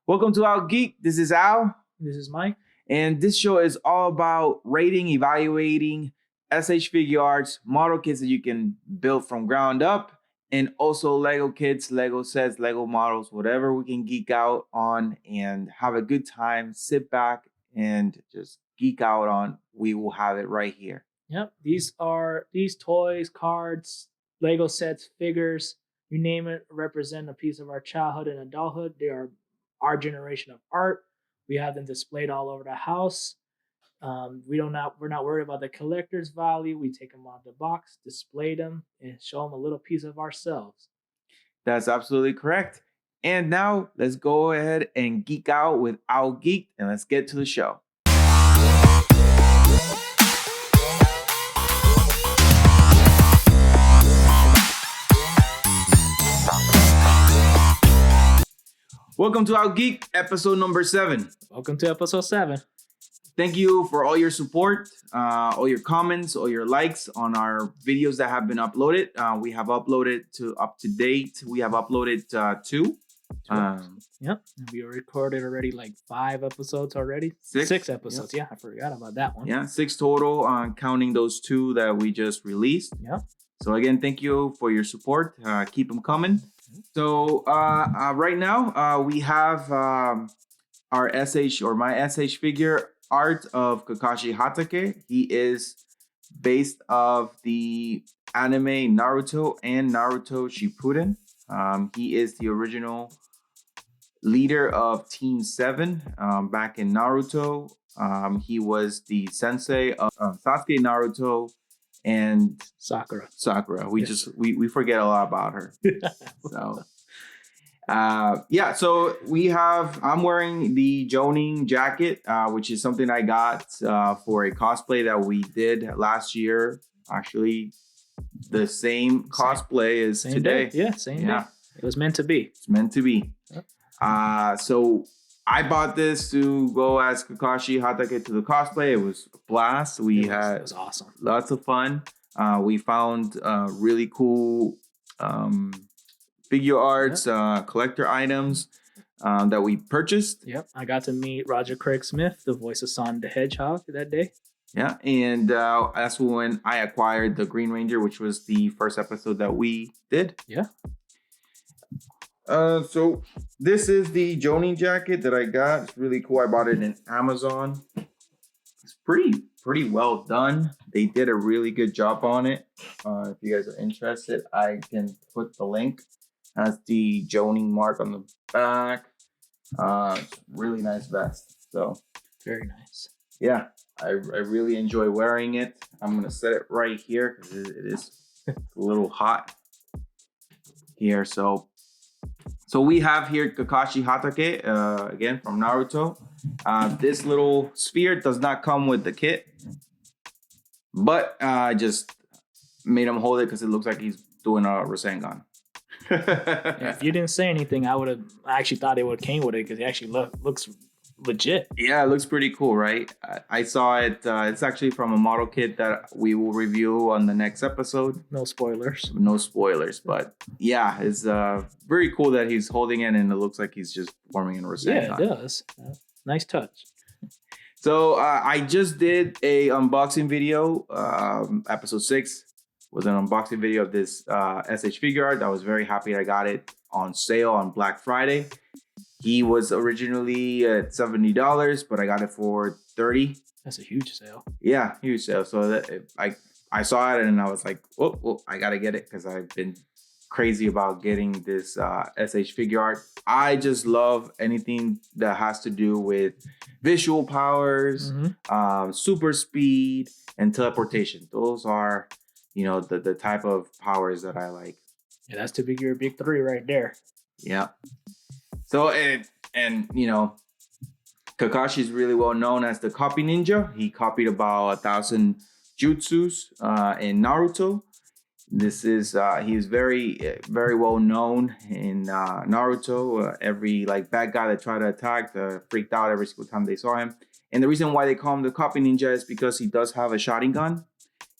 Welcome to our Geek. This is Al. This is Mike. And this show is all about rating, evaluating SH Figuarts, model kits that you can build from ground up, and also Lego kits, Lego sets, Lego models, whatever we can geek out on and have a good time. Sit back and just geek out on. We will have it right here. Yep. These toys, cards, Lego sets, figures, you name it, represent a piece of our childhood and adulthood. They are our generation of art. We have them displayed all over the house. We're not worried about the collector's value. We take them out of the box, display them, and show them a little piece of ourselves. That's absolutely correct. And now let's go ahead and geek out with our Geek, and let's get to the show. Welcome to our Geek, episode number 7. Welcome to episode 7. Thank you for all your support, all your comments, all your likes on our videos that have been uploaded. We have uploaded to up to date. We have uploaded 2. Yep. We recorded already like 5 episodes already. 6 episodes. Yep. Yeah, I forgot about that one. Yeah, 6 total, counting those 2 that we just released. Yeah. So again, thank you for your support. Keep them coming. So right now we have our SH or my SH figure art of Kakashi Hatake. He is based of the anime Naruto and Naruto Shippuden. He is the original leader of Team 7 back in Naruto. He was the sensei of Sasuke, Naruto, and Sakura. We forget a lot about her. So so I'm wearing the Jonin jacket, which is something I got for a cosplay that we did last year. Actually, the same cosplay as same today. Day. Yeah, same day. It was meant to be. It's meant to be. Yep. So I bought this to go as Kakashi Hatake to the cosplay. It was a blast. It was awesome. Lots of fun. We found really cool figure arts, collector items that we purchased. Yep. I got to meet Roger Craig Smith, the voice of Sonic the Hedgehog, that day. Yeah. And that's when I acquired the Green Ranger, which was the first episode that we did. Yeah. So this is the Jonin jacket that I got. It's really cool. I bought it in Amazon. It's pretty well done. They did a really good job on it. If you guys are interested, I can put the link. Has the Jonin mark on the back. Really nice vest. So very nice. Yeah, I really enjoy wearing it. I'm gonna set it right here because it is a little hot here. So we have here Kakashi Hatake, again, from Naruto. This little sphere does not come with the kit, but I just made him hold it because it looks like he's doing a Rasengan. If you didn't say anything, I actually thought it would came with it because it actually looks legit. Yeah, it looks pretty cool, right? I saw it. It's actually from a model kit that we will review on the next episode. No spoilers. But yeah, it's very cool that he's holding it and it looks like he's just forming in a Rasengan. Yeah, it does. Nice touch. So I just did a unboxing video. Episode 6 was an unboxing video of this SH Figuart. I was very happy I got it on sale on Black Friday. He was originally at $70, but I got it for $30. That's a huge sale. Yeah, huge sale. So I saw it and I was like, oh, I gotta get it because I've been crazy about getting this SH Figuart. I just love anything that has to do with visual powers, super speed, and teleportation. Those are, the type of powers that I like. Yeah, that's your big 3 right there. Yeah. So, and Kakashi is really well known as the copy ninja. He copied about 1,000 jutsus in Naruto. This is he is very well known in Naruto. Every bad guy that tried to attack freaked out every single time they saw him. And the reason why they call him the copy ninja is because he does have a Sharingan.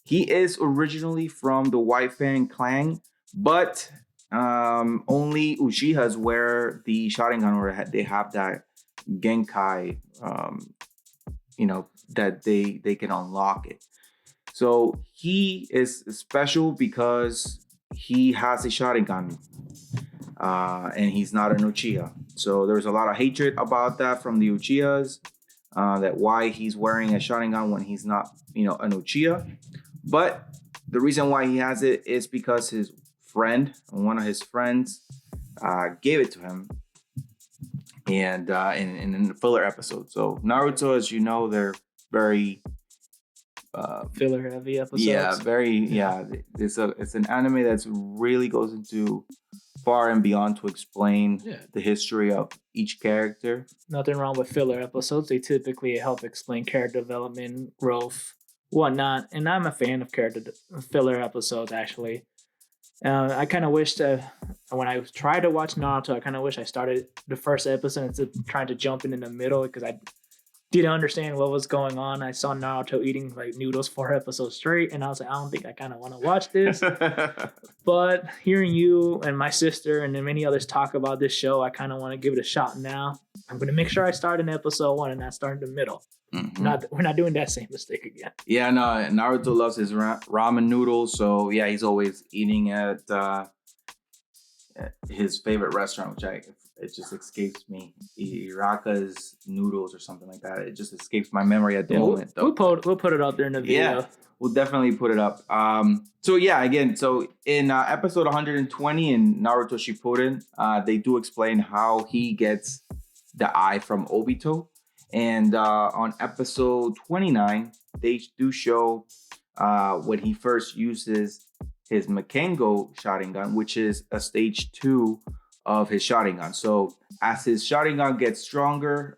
He is originally from the White Fang clan, but only Uchihas wear the Sharingan, or they have that Genkai, that they can unlock it. So he is special because he has a Sharingan, and he's not an Uchiha. So there's a lot of hatred about that from the Uchihas, that why he's wearing a Sharingan when he's not, an Uchiha. But the reason why he has it is because his friend, one of his friends, gave it to him, and in the filler episode. So Naruto, as you know, they're very filler heavy episodes. Yeah, very. Yeah, it's an anime that's really goes into far and beyond to explain the history of each character. Nothing wrong with filler episodes. They typically help explain character development, growth, whatnot. And I'm a fan of filler episodes, actually. I kind of wish that when I tried to watch Naruto, I kind of wish I started the first episode instead of trying to jump in the middle, because I didn't understand what was going on. I saw Naruto eating like noodles 4 episodes straight, and I was like, I don't think I kind of want to watch this. But hearing you and my sister and then many others talk about this show, I kind of want to give it a shot now. I'm going to make sure I start in episode 1 and not start in the middle. Mm-hmm. We're not doing that same mistake again. Yeah, no, Naruto loves his ramen noodles, so yeah, he's always eating at his favorite restaurant, which it just escapes me. Iraka's noodles or something like that. It just escapes my memory at the moment. We'll put it out there in the video. Yeah, we'll definitely put it up. So yeah, again, so in episode 120 in Naruto Shippuden, they do explain how he gets the eye from Obito. And on episode 29, they do show when he first uses his Makengo Sharingan, which is a stage 2 of his Sharingan. So as his Sharingan gets stronger,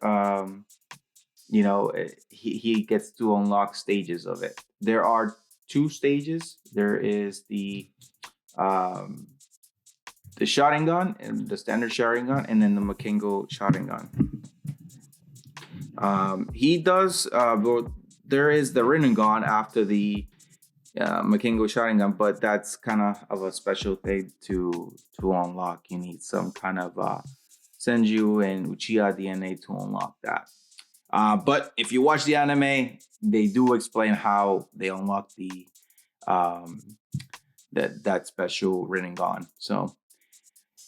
he gets to unlock stages of it. There are 2 stages. There is the Sharingan, and the standard Sharingan, and then the Makengo Sharingan. He does. There is the Rinnegan after the Makengo Sharingan, but that's kind of a special thing to unlock. You need some kind of Senju and Uchiha DNA to unlock that. But if you watch the anime, they do explain how they unlock the that special Rinnegan. So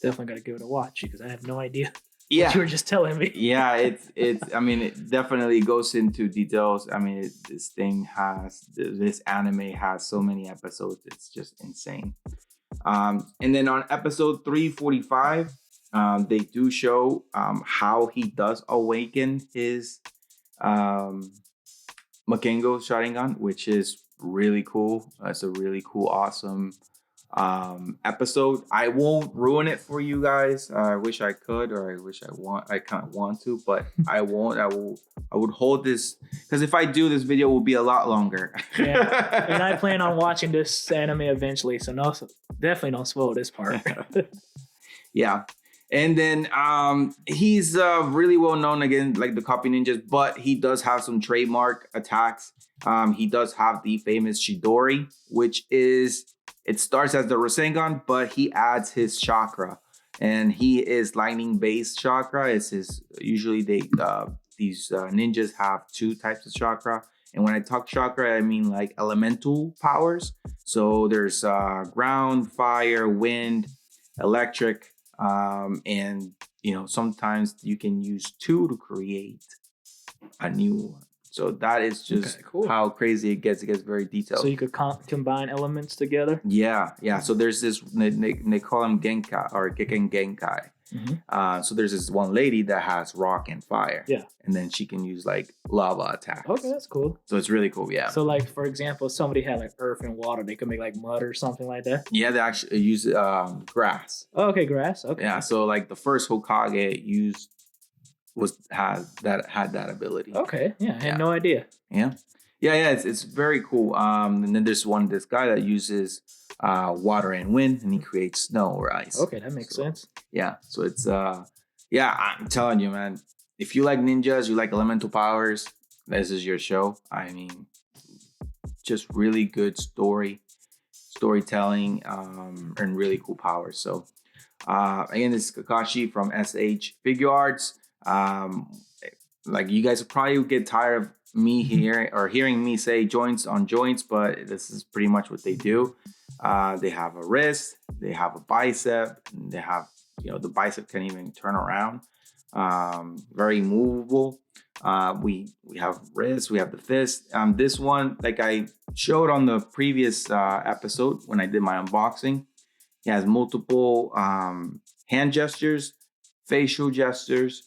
definitely got to give it a watch because I have no idea. Yeah, what you were just telling me. Yeah, it's. I mean, it definitely goes into details. I mean, this anime has so many episodes. It's just insane. And then on episode 345, they do show how he does awaken his Makengo Sharingan, which is really cool. It's a really cool, awesome episode. I won't ruin it for you guys. I wish I could, or I kind of want to, but I won't. I would hold this, because if I do, this video will be a lot longer. Yeah. And I plan on watching this anime eventually, so definitely don't spoil this part. Yeah. And then he's really well known, again, like the Copy Ninjas, but he does have some trademark attacks. He does have the famous Chidori, which is, it starts as the Rasengan, but he adds his chakra, and he is lightning based chakra. It's usually these ninjas have 2 types of chakra. And when I talk chakra, I mean like elemental powers. So there's ground, fire, wind, electric, and sometimes you can use 2 to create a new one. So that is just how crazy it gets. It gets very detailed. So you could combine elements together? Yeah. So there's this, they call him Genkai, or Geken Genkai. Mm-hmm. So there's this one lady that has rock and fire. Yeah. And then she can use like lava attacks. Okay, that's cool. So it's really cool, yeah. So like, for example, if somebody had like earth and water, they could make like mud or something like that? Yeah, they actually use grass. Oh, okay, grass. Okay. Yeah, so like the first Hokage had that ability. Okay, yeah, I had no idea. Yeah, it's very cool. And then there's this guy that uses water and wind, and he creates snow or ice. Okay, that makes sense. Yeah, so it's I'm telling you, man, if you like ninjas, you like elemental powers, this is your show. I mean, just really good story, storytelling, and really cool powers. So again, this is Kakashi from SH Figuarts. Like you guys will probably get tired of me hearing me say joints on joints, but this is pretty much what they do. They have a wrist, they have a bicep, they have, the bicep can even turn around. Very movable. We have wrist, we have the fist. This one, like I showed on the previous episode when I did my unboxing, he has multiple hand gestures, facial gestures.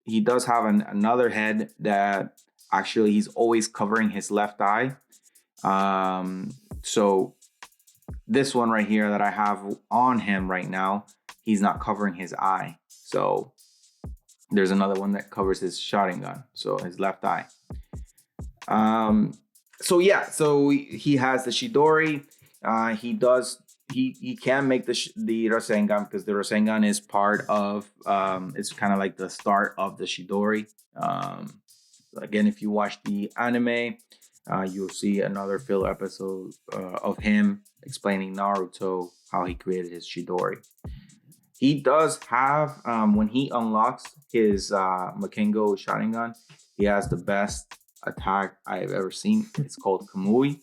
He does have another head that actually he's always covering his left eye. So this one right here that I have on him right now, he's not covering his eye. So there's another one that covers his shotting gun, so his left eye. So he has the Chidori. He can make the Rasengan, because the Rasengan is part of it's kind of like the start of the Chidori. Again, if you watch the anime, you'll see another filler episode of him explaining Naruto how he created his Chidori. He does have, when he unlocks his Makengo Sharingan, he has the best attack I've ever seen. It's called Kamui.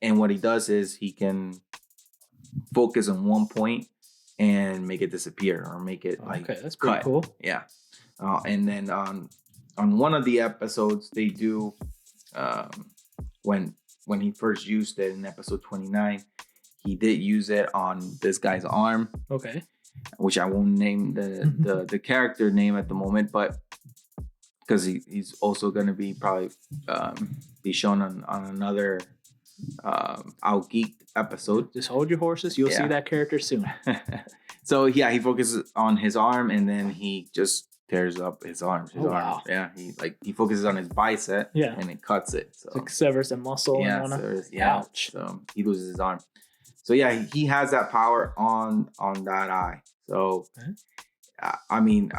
And what he does is he can focus on one point and make it disappear, or make it that's pretty cool. Yeah. And then on one of the episodes, they do when he first used it in episode 29, he did use it on this guy's arm. Okay. Which I won't name the character name at the moment, but because he's also going to be probably be shown on another Geek episode. Just hold your horses. You'll see that character soon. So yeah, he focuses on his arm, and then he just tears up his arm. Wow. Yeah, he focuses on his bicep. Yeah. And it cuts it. So it severs the muscle. Yeah. Ouch. So he loses his arm. So yeah, he has that power on that eye. So I mean,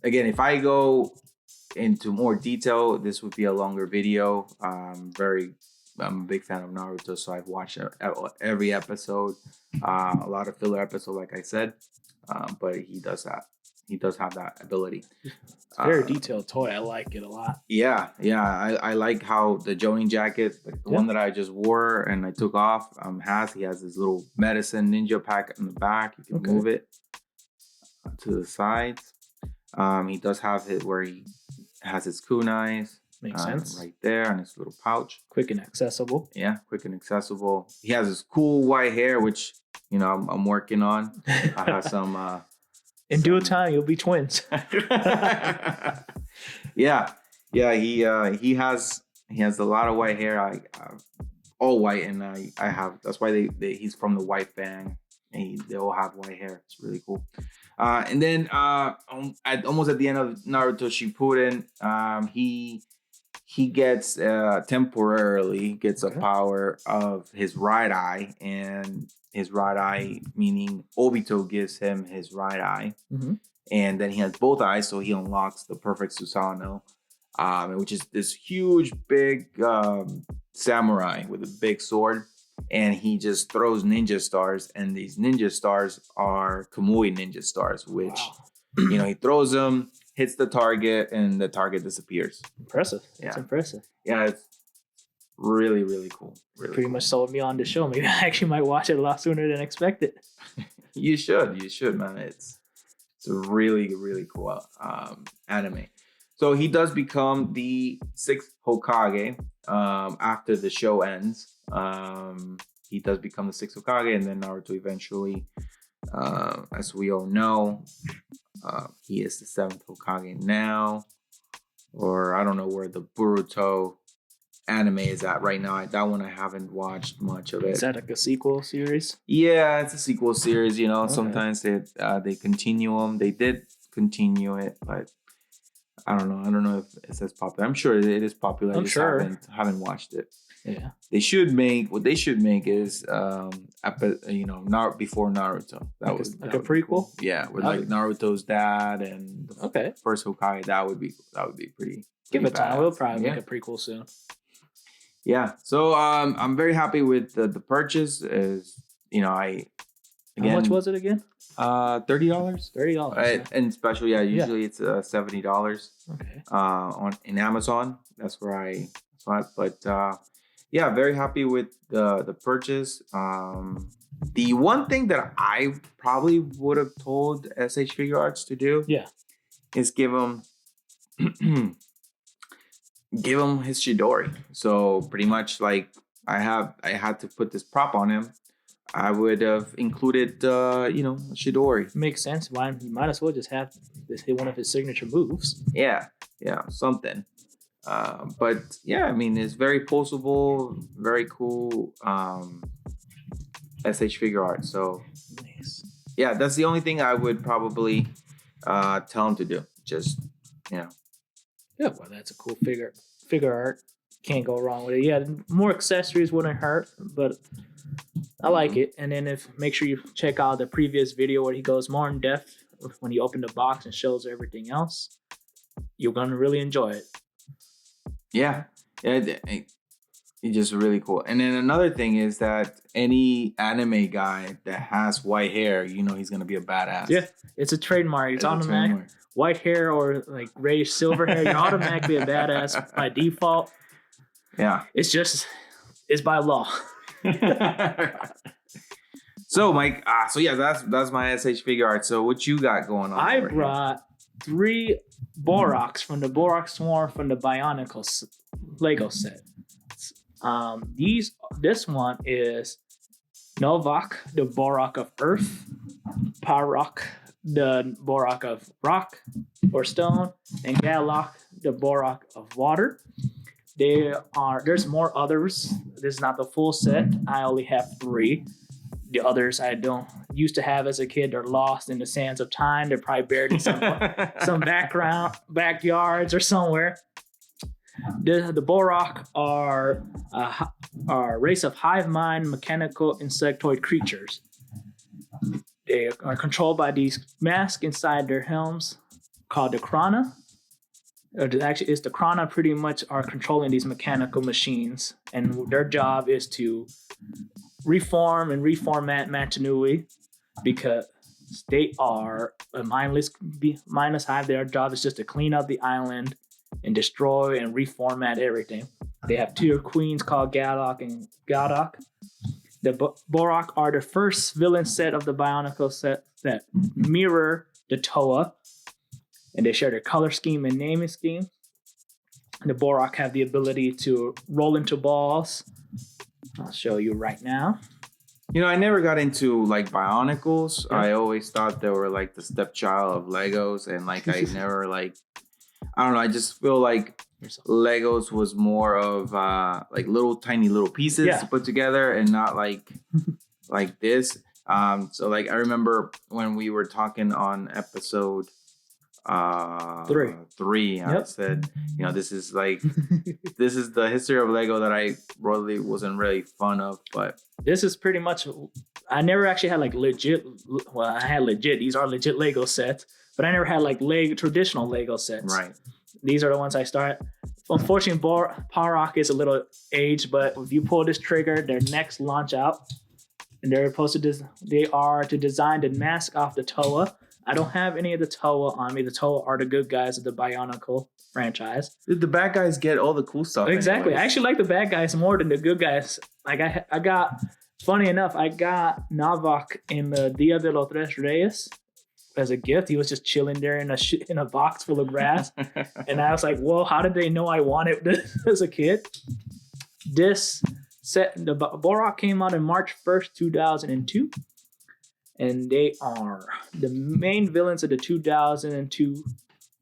if I go into more detail, this would be a longer video. I'm a big fan of Naruto, so I've watched every episode, a lot of filler episodes, like I said. But he does that. He does have that ability. It's a very detailed toy. I like it a lot. Yeah. I like how the Jonin jacket, like the one that I just wore and I took off, he has this little medicine ninja pack in the back. You can move it to the sides. He does have it where he has his kunais. Makes sense. Right there in his little pouch. Quick and accessible. Yeah, quick and accessible. He has his cool white hair, which I'm working on. I have some. In due time, you'll be twins. Yeah. He has a lot of white hair. All white, and I have. That's why he's from the White Fang. They all have white hair. It's really cool. And then almost at the end of Naruto Shippuden, he gets temporarily gets a power of his right eye, and his right eye, meaning Obito gives him his right eye, and then he has both eyes, so he unlocks the perfect Susanoo, which is this huge, big samurai with a big sword, and he just throws ninja stars, and these ninja stars are Kamui ninja stars, which he throws them, hits the target, and the target disappears. Impressive. It's impressive. Yeah, it's really, really cool. Pretty much sold me on the show. Maybe I actually might watch it a lot sooner than expected. You should, man. It's a really, really cool anime. So he does become the 6th Hokage after the show ends. He does become the 6th Hokage, and then Naruto eventually, as we all know, he is the 7th Hokage now. Or I don't know where the Boruto anime is at right now. That one I haven't watched much of it. Is that like a sequel series? Yeah, it's a sequel series. Sometimes they continue them. They did continue it, but I don't know. I don't know if it's as popular. I'm sure it is popular. I'm sure. Haven't watched it. Yeah. They should make is before Naruto. That was a prequel. Cool. Yeah, with like Naruto's dad and the first Hokage. That would be pretty. Give it time. badass. We'll probably make a prequel soon. Yeah. So I'm very happy with the purchase. Is I How much again was it again? $30. $30. And special, yeah. Yeah. Usually it's $70. Okay. On in Amazon. That's where I saw it. But yeah, very happy with the purchase. The one thing that I probably would have told SH Figure Arts to do Yeah. is give him give him his Chidori. So pretty much like I had to put this prop on him. I would have included Chidori. Makes sense. Why you might as well just have this hit one of his signature moves. Yeah, something. But yeah, I mean, it's very poseable, very cool. SH Figure Art. So Nice. yeah, that's the only thing I would probably tell him to do. Just Yeah, well, that's a cool figure art. Can't go wrong with it. Yeah, more accessories wouldn't hurt, but I like it. And then make sure you check out the previous video where he goes more in depth when he opened the box and shows everything else. You're gonna really enjoy it. yeah, it's just really cool. And then another thing is that any anime guy that has white hair, he's gonna be a badass. Yeah, it's a trademark. It's automatic. White hair or like grayish silver hair, you're automatically a badass by default. Yeah. It's by law. So Mike, yeah, that's my SH Figure Art. So what you got going on? I brought 3 Boroks from the Borok Swarm from the Bionicles Lego set. This one is Novak, the Borok of Earth, Parok, the Borok of Rock or Stone, and Galok, the Borok of Water. There's more others. This is not the full set. I only have 3. The others I don't used to have as a kid. They're lost in the sands of time. They're probably buried in some backyards or somewhere. The Borok are a race of hive mind mechanical insectoid creatures. They are controlled by these masks inside their helms called the Krana. Actually, it's the Krana pretty much are controlling these mechanical machines, and their job is to reform and reformat Machinui because they are a mindless hive. Their job is just to clean up the island and destroy and reformat everything. They have 2 queens called Galok and Gadok. The Borok are the first villain set of the Bionicle set that mirror the Toa, and they share their color scheme and naming scheme. The Borok have the ability to roll into balls. I'll show you right now. I never got into like Bionicles. Yeah. I always thought they were like the stepchild of Legos, and like I never like. I don't know. I just feel like Legos was more of like tiny little pieces to put together, and not like this. So like I remember when we were talking on episode 3, I said, this is like this is the history of Lego that I really wasn't really fun of, but this is pretty much. I never actually had like legit. Well, I had legit. These are legit Lego sets, but I never had like traditional Lego sets. Right. These are the ones I start. Unfortunately, Parok is a little aged, but if you pull this trigger, their necks launch out, and they're supposed to. They are to design the mask off the Toa. I don't have any of the Toa on me. The Toa are the good guys of the Bionicle franchise. The bad guys get all the cool stuff. Exactly. Anyways. I actually like the bad guys more than the good guys. Like I got. Funny enough, I got Navak in the Dia de los Tres Reyes as a gift. He was just chilling there in a box full of grass, and I was like, "Whoa! How did they know I wanted this as a kid?" This set, the Borok came out in March 1st, 2002. And they are the main villains of the 2002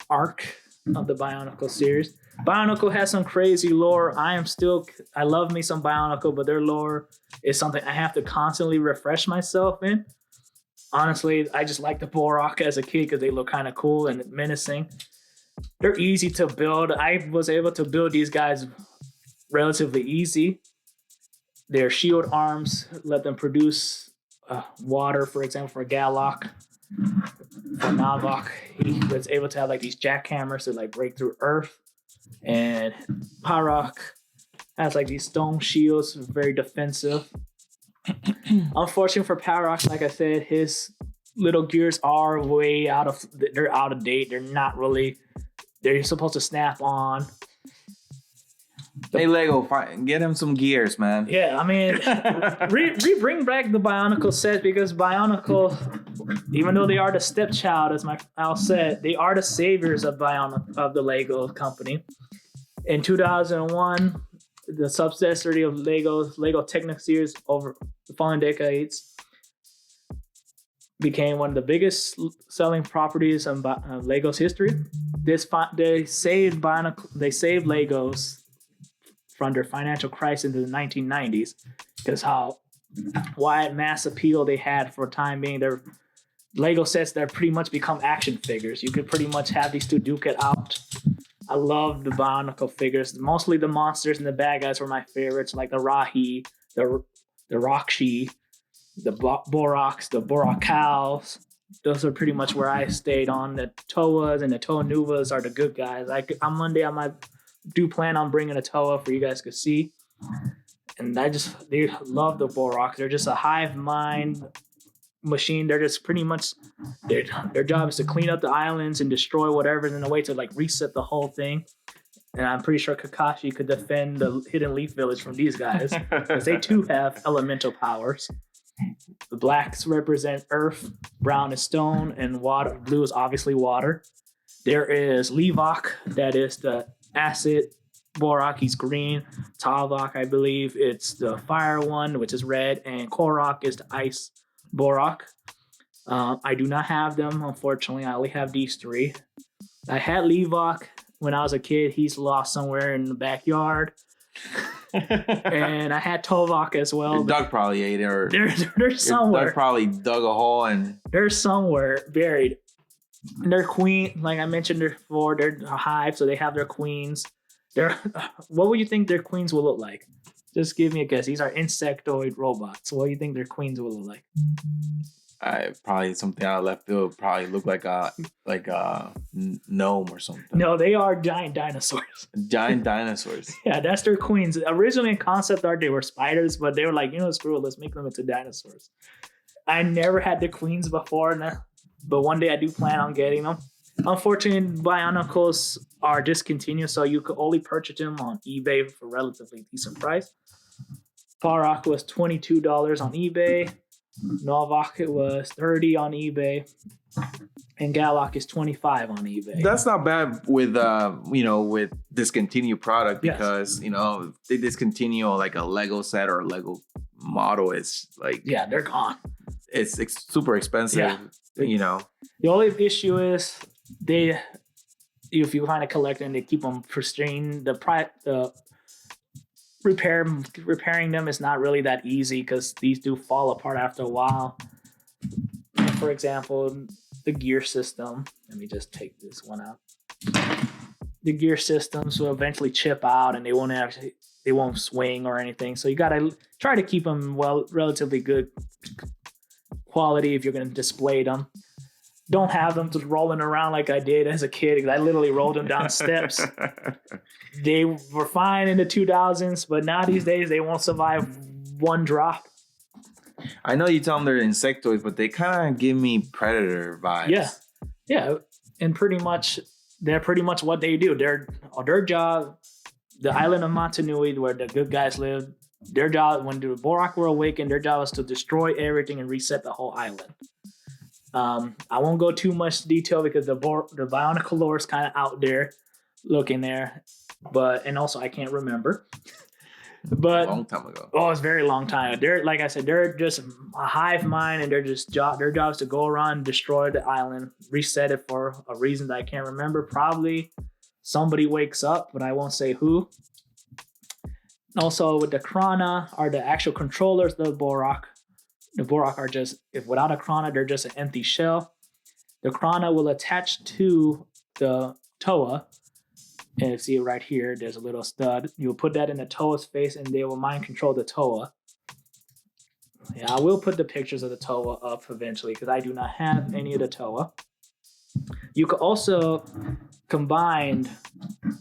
arc of the Bionicle series. Bionicle has some crazy lore. I love me some Bionicle, but their lore is something I have to constantly refresh myself in. Honestly, I just like the Borok as a kid because they look kind of cool and menacing. They're easy to build. I was able to build these guys relatively easy. Their shield arms let them produce water, for example, for Galok. For Navak, he was able to have like these jackhammers to like break through earth. And Parok Has like these stone shields, very defensive. Unfortunately for Paradox, like I said, his little gears are they're out of date. They're not really, they're supposed to snap on. Hey Lego, get him some gears, man. Yeah, I mean, bring back the Bionicle set, because Bionicle, even though they are the stepchild, as Al said, they are the saviors of the Lego company. In 2001, the subsidiary of Lego Technic series over the following decades, became one of the biggest selling properties in Lego's history. They saved Legos from their financial crisis in the 1990s, because how wide mass appeal they had for a time being. Their Lego sets that pretty much become action figures. You could pretty much have these two duke it out. I love the Bionicle figures. Mostly the monsters and the bad guys were my favorites, like the Rahi, the Rakshi, the Boroks, the Borakals. Those are pretty much where I stayed on. The Toas and the Toa Nuvas are the good guys. On Monday, I might do plan on bringing a Toa for you guys to see. And they love the Boroks. They're just a hive mind machine. They're just pretty much, their job is to clean up the islands and destroy whatever's in the way to like reset the whole thing. And I'm pretty sure Kakashi could defend the Hidden Leaf Village from these guys, because they too have elemental powers. The blacks represent earth, brown is stone, and water. Blue is obviously water. There is Levok, that is the acid. Borok, he's green. Talvok, I believe it's the fire one, which is red, and Korok is the ice Borok. I do not have them, unfortunately. I only have these three. I had Levok when I was a kid. He's lost somewhere in the backyard. And I had Tovok as well. Your dog probably ate it, or they're somewhere. Dog probably dug a hole and they're somewhere buried. And their queen, like I mentioned before, they're a hive, so they have their queens. What would you think their queens will look like? Just give me a guess. These are insectoid robots. What do you think their queens will look like? Probably something out of left field. Probably look like a gnome or something. No, they are giant dinosaurs. Giant dinosaurs. Yeah, that's their queens. Originally in concept art, they were spiders, but they were like, screw it, let's make them into dinosaurs. I never had the queens before, but one day I do plan on getting them. Unfortunately, Bionicles are discontinued, so you could only purchase them on eBay for a relatively decent price. Farok was $22 on eBay. Novak was $30 on eBay, and Galak is $25 on eBay. That's not bad with with discontinued product, because if they discontinue like a Lego set or a Lego model, it's like they're gone. It's super expensive. The only issue is if you find a collector and they keep them pristine, the repairing them is not really that easy, because these do fall apart after a while. For example, the gear system. Let me just take this one out. The gear systems will eventually chip out, and they won't swing or anything. So you gotta try to keep them relatively good quality if you're gonna display them. Don't have them just rolling around like I did as a kid, because I literally rolled them down steps. They were fine in the 2000s, but now these days they won't survive one drop. I know you tell them they're insectoids, but they kind of give me predator vibes. Yeah, and they're pretty much what they do. Their job, the island of Montanui, where the good guys live, their job, when the Borok were awakened, their job was to destroy everything and reset the whole island. I won't go too much detail, because the Bionicle lore is kind of out there looking there, and also I can't remember. But a long time ago. Oh, it's a very long time. They're, like I said, they're just a hive mind, and their job is to go around, destroy the island, reset it for a reason that I can't remember. Probably somebody wakes up, but I won't say who. Also, with the Krana are the actual controllers of the Borok. The Borok are just, if without a Krana, they're just an empty shell. The Krana will attach to the Toa. And you see it right here, there's a little stud. You'll put that in the Toa's face, and they will mind control the Toa. Yeah, I will put the pictures of the Toa up eventually, because I do not have any of the Toa. You could also combine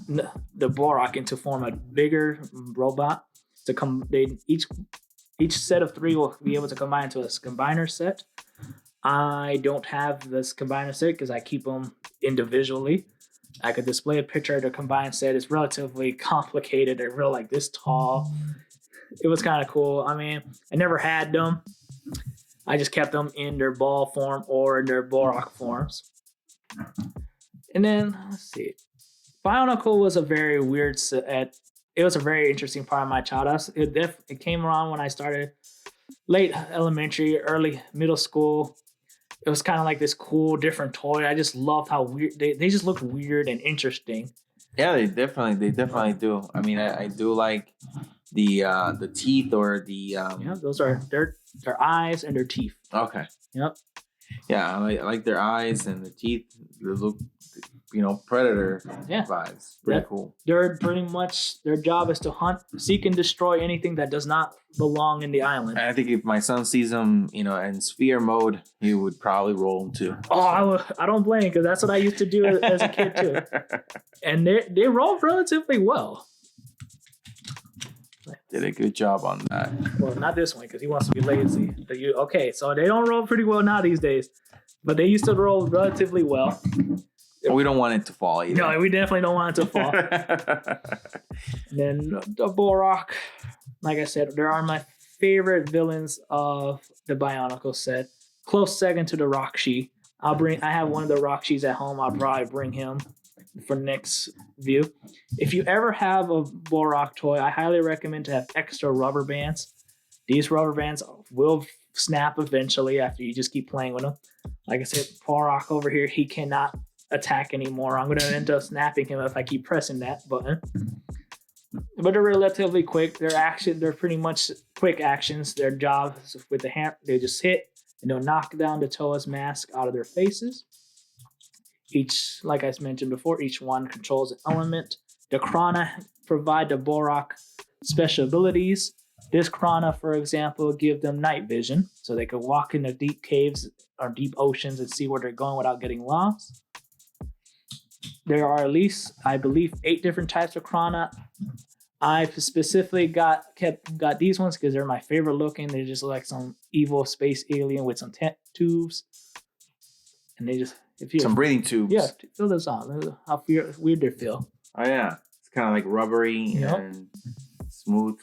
the Borak into form a bigger robot to come. They each set of three will be able to combine into a combiner set. I don't have this combiner set because I keep them individually. I could display a picture of the combined set. It's relatively complicated. They're real like this tall. It was kind of cool. I mean, I never had them. I just kept them in their ball form or in their Borak forms. And then let's see. Bionicle was a very weird set. It was a very interesting part of my childhood. It came around when I started late elementary, early middle school. It was kind of like this cool, different toy. I just loved how weird they just looked weird and interesting. Yeah, they definitely do. I mean, I do like the teeth or the Yeah, those are their eyes and their teeth. Okay. Yep. Yeah, I like their eyes and the teeth. They look, predator vibes. Pretty cool. They're pretty much their job is to hunt, seek, and destroy anything that does not belong in the island. I think if my son sees them, in sphere mode, he would probably roll them too. Oh, I don't blame because that's what I used to do as a kid too. And they roll relatively well. Did a good job on that. Well, not this one because he wants to be lazy. Okay, so they don't roll pretty well now these days, but they used to roll relatively well. We don't want it to fall either. No, we definitely don't want it to fall. And then the Borak, like I said, there are my favorite villains of the Bionicle set. Close second to the Rakshi. I have one of the Rakshis at home. I'll probably bring him for next view. If you ever have a Borak toy, I highly recommend to have extra rubber bands. These rubber bands will snap eventually after you just keep playing with them. Like I said, Borak over here, he cannot attack anymore. I'm going to end up snapping him if I keep pressing that button. But they're relatively quick. They're pretty much quick actions. Their job is with the hammer, they just hit and they'll knock down the Toa's mask out of their faces. Each, like I mentioned before, each one controls an element. The Krana provide the Borak special abilities. This Krana, for example, give them night vision, so they can walk in the deep caves or deep oceans and see where they're going without getting lost. There are at least, I believe, 8 different types of Krana. I specifically got these ones because they're my favorite looking. They just look like some evil space alien with some tubes, and they just some breathing tubes. Yeah, feel this out. How weird they feel. Oh yeah, it's kind of like rubbery and smooth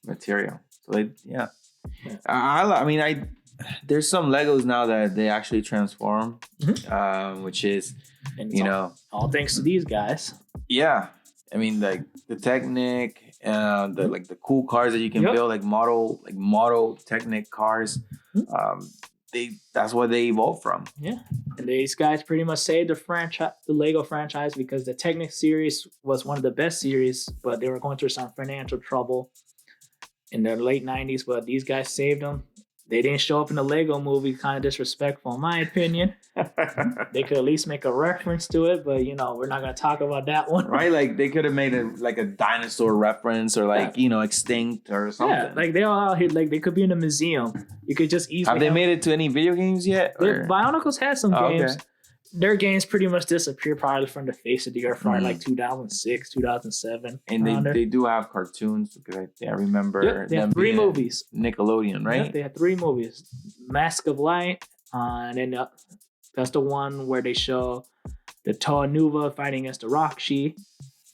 material. So I mean, there's some Legos now that they actually transform, which is all thanks to these guys. Yeah, I mean, like the Technic, the cool cars that you can build, like model Technic cars. That's what they evolved from. Yeah, and these guys pretty much saved the Lego franchise because the Technic series was one of the best series, but they were going through some financial trouble in the late 90s. But these guys saved them. They didn't show up in the Lego movie, kind of disrespectful in my opinion. They could at least make a reference to it, but we're not going to talk about that one. Right? Like they could have made a dinosaur reference or extinct or something. Yeah, like they're all out here, like they could be in a museum. You could just easily have they made it to any video games yet? Bionicles had some games. Okay. Their games pretty much disappeared probably from the face of the earth, probably like 2006, 2007. And they do have cartoons because I remember they have 3 movies. Nickelodeon, right? Yep, they had 3 movies. Mask of Light, and then that's the one where they show the Toa Nuva fighting against the Rakshi.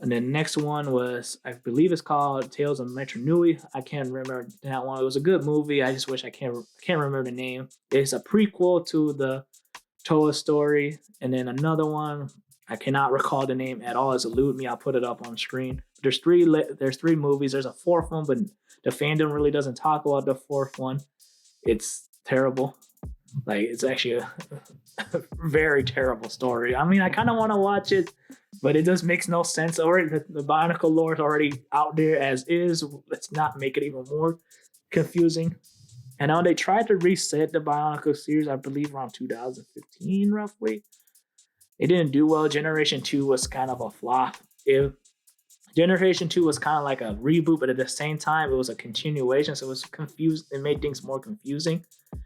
And then the next one was, I believe it's called Tales of Metro Nui. I can't remember that one. It was a good movie. I just wish I can't remember the name. It's a prequel to the Toa story, and then another one I cannot recall the name at all. It's eluded me. I'll put it up on screen. There's 3 movies. There's a 4th one, but the fandom really doesn't talk about the 4th one. It's terrible. Like it's actually a very terrible story. I mean, I kind of want to watch it, but it just makes no sense. Already, the Bionicle lore is already out there as is. Let's not make it even more confusing. And now they tried to reset the Bionicle series, I believe around 2015, roughly. It didn't do well. Generation 2 was kind of a flop. Generation 2 was kind of like a reboot, but at the same time, it was a continuation, so it was confused. It made things more confusing.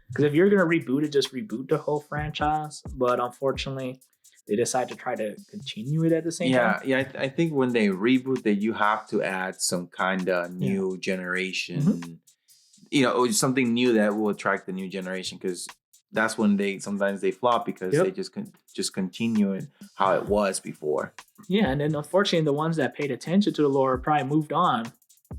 Because if you're going to reboot it, just reboot the whole franchise. But unfortunately, they decide to try to continue it at the same time. I think when they reboot that, you have to add some kind of new generation, or something new that will attract the new generation, because that's when sometimes they flop, because they just continue it how it was before. Yeah, and then unfortunately, the ones that paid attention to the lore probably moved on,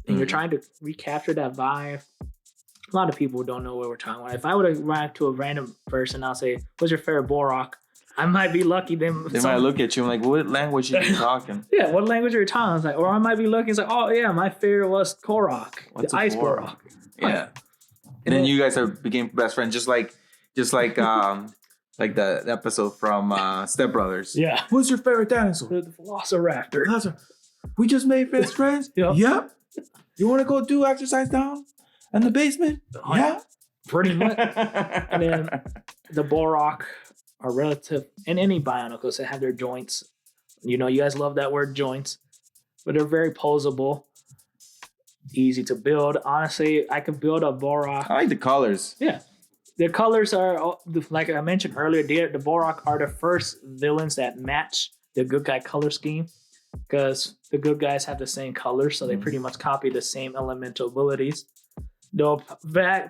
and you're trying to recapture that vibe. A lot of people don't know what we're talking about. If I would have ran to a random person, I'll say, "What's your favorite Borok?" I might be lucky. They might look at you and like, "What language are you talking?" Yeah, what language are you talking? It's like, or I might be looking. It's like, "Oh yeah, my favorite was Korok, the ice Borok." Yeah, and then you guys became best friends, just like like the episode from Step Brothers. Yeah. What's your favorite dinosaur? The Velociraptor. We just made best friends. Yep. You want to go do exercise down in the basement? Yeah. Pretty much. And then the Borok are relative, and any Bionicles that have their joints. You guys love that word joints, but they're very posable, easy to build. Honestly, I could build a Borok. I like the colors. Yeah. The colors are, like I mentioned earlier, the Borok are the first villains that match the good guy color scheme, because the good guys have the same colors, so they pretty much copy the same elemental abilities. The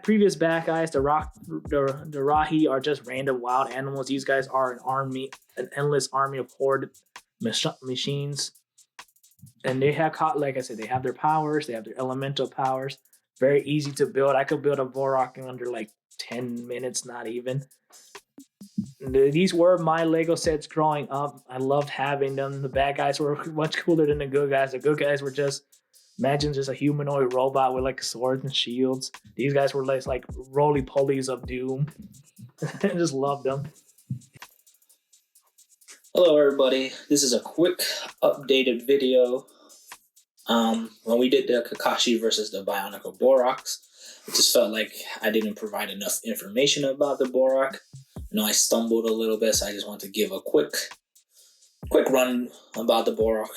previous bad guys, the Rahi, are just random wild animals. These guys are an endless army of horde machines. And they have, like I said, they have their powers, they have their elemental powers. Very easy to build. I could build a Borok in under like 10 minutes, not even. These were my Lego sets growing up. I loved having them. The bad guys were much cooler than the good guys. The good guys were just a humanoid robot with like swords and shields. These guys were like roly-polies of doom. I just loved them. Hello everybody, this is a quick updated video. When we did the Kakashi versus the Bionicle Boroks, I just felt like I didn't provide enough information about the Borok. I stumbled a little bit, so I just want to give a quick run about the Borok.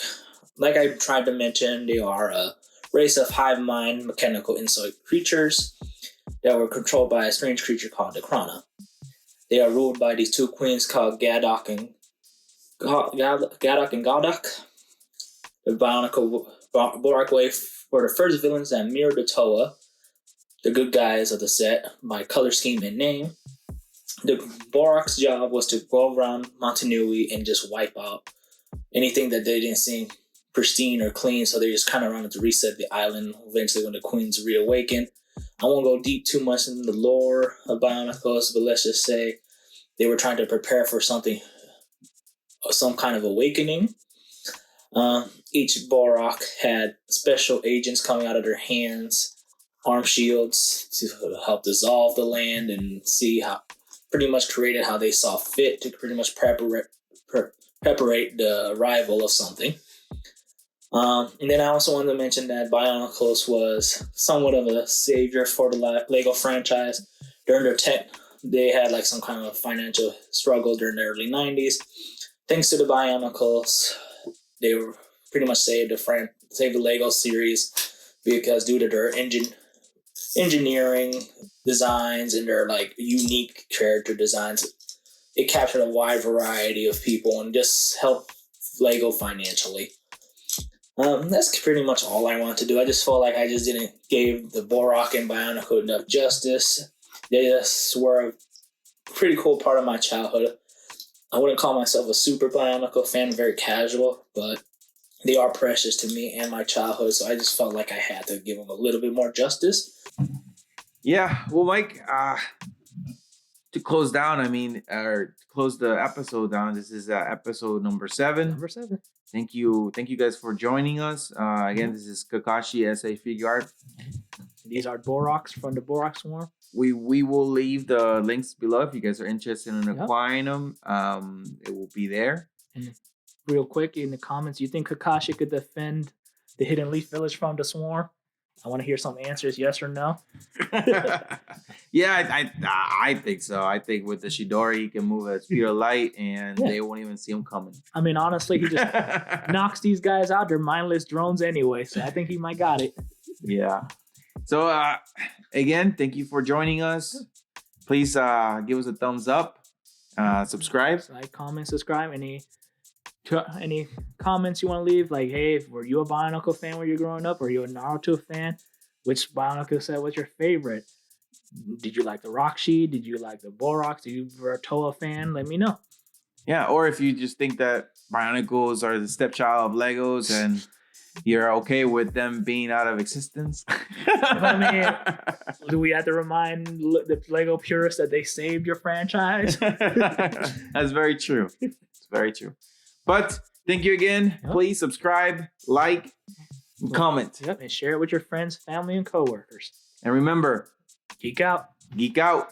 Like I tried to mention, they are a race of hive mind mechanical insect creatures that were controlled by a strange creature called the Krana. They are ruled by these two queens called Gadok and Galdak. The Bionicle Borok wave were the first villains that mirrored the Toa, the good guys of the set, by color scheme and name. The Borok's job was to go around Montanui and just wipe out anything that they didn't seem pristine or clean, so they just kind of wanted to reset the island eventually when the queens reawaken. I won't go deep too much in the lore of Bionicles, but let's just say they were trying to prepare for some kind of awakening. Each Borok had special agents coming out of their hands, arm shields to help dissolve the land and see how pretty much created how they saw fit to pretty much preparate the arrival of something. And then I also wanted to mention that Bionicles was somewhat of a savior for the Lego franchise. During their they had like some kind of financial struggle during the early 90s. Thanks to the Bionicles, they were pretty much saved the Lego series, because due to their engineering designs and their like unique character designs, it captured a wide variety of people and just helped Lego financially. That's pretty much all I want to do. I just felt like I just didn't give the Borok and Bionicle enough justice. They just were a pretty cool part of my childhood. I wouldn't call myself a super Bionicle fan, very casual, but they are precious to me and my childhood, so I just felt like I had to give them a little bit more justice. Yeah, well, Mike, to close the episode down, this is episode number 7. Number 7. Thank you guys for joining us. Again, this is Kakashi SA Figuart. These are Boroks from the Borok Swarm. We will leave the links below if you guys are interested in acquiring them. It will be there. And real quick, in the comments, you think Kakashi could defend the Hidden Leaf Village from the Swarm? I want to hear some answers, yes or no. Yeah, I think so. I think with the Chidori, he can move at speed of light, and they won't even see him coming. I mean, honestly, he just knocks these guys out. They're mindless drones anyway, so I think he might got it. Yeah. So, again, thank you for joining us. Please give us a thumbs up. Subscribe. Like, comment, subscribe. Any comments you want to leave? Like, hey, were you a Bionicle fan when you were growing up? Or you a Naruto fan? Which Bionicle set was your favorite? Did you like the Rockshi? Did you like the Borox? Did you were a Toa fan? Let me know. Yeah, or if you just think that Bionicles are the stepchild of Legos and you're okay with them being out of existence. I mean, do we have to remind the Lego purists that they saved your franchise? That's very true. It's very true. But thank you again. Yep. Please subscribe, like, and comment. Yep, and share it with your friends, family, and coworkers. And remember, Geek out. geek out.